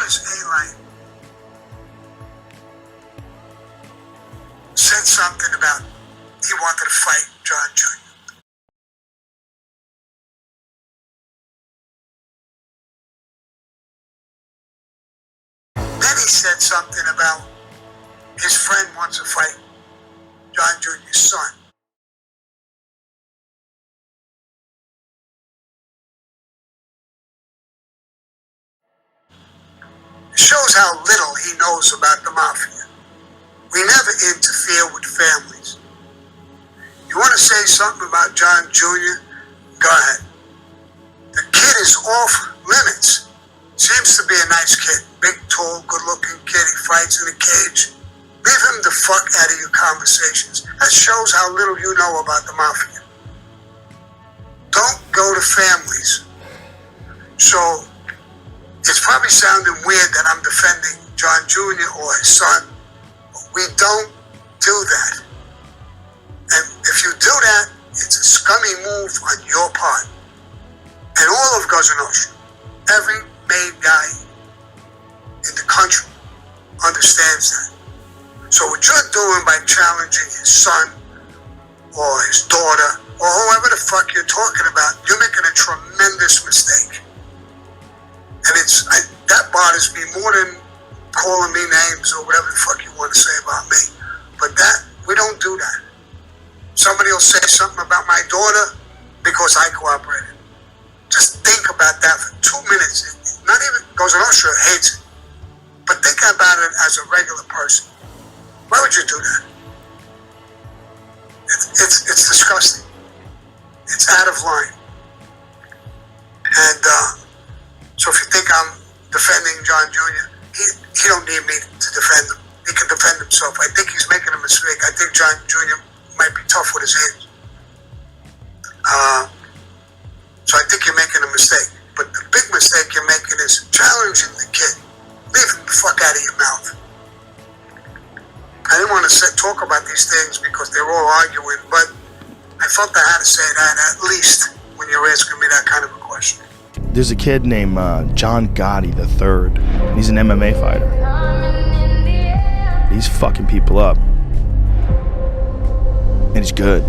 as Alite said something about he wanted to fight John Jr. Then he said something about his friend wants to fight John Jr.'s son. It shows how little he knows about the mafia. We never interfere with families. You want to say something about John Jr.? Go ahead. The kid is off limits. Seems to be a nice kid. Big, tall, good-looking kid. He fights in a cage. Leave him the fuck out of your conversations. That shows how little you know about the mafia. Don't go to families. So, it's probably sounding weird that I'm defending John Jr. or his son. But we don't do that. And if you do that, it's a scummy move on your part. And all of Cosa Nostra, every made guy in the country understands that. So what you're doing by challenging his son or his daughter or whoever the fuck you're talking about, you're making a tremendous mistake. And that bothers me more than calling me names or whatever the fuck you want to say about me. But we don't do that. Somebody will say something about my daughter because I cooperated. Just think about that for 2 minutes. Not even Cosa Nostra hates it. But think about it as a regular person. Why would you do that? It's disgusting. It's out of line. And so if you think I'm defending John Jr., he don't need me to defend him. He can defend himself. I think he's making a mistake. I think John Jr. might be tough with his hands. So I think you're making a mistake. But the big mistake you're making is challenging the kid. Leave him the fuck out of your mouth. I didn't want to talk about these things because they're all arguing, but I felt I had to say that at least when you're asking me that kind of a question. There's a kid named John Gotti III. He's an MMA fighter. He's fucking people up. And he's good.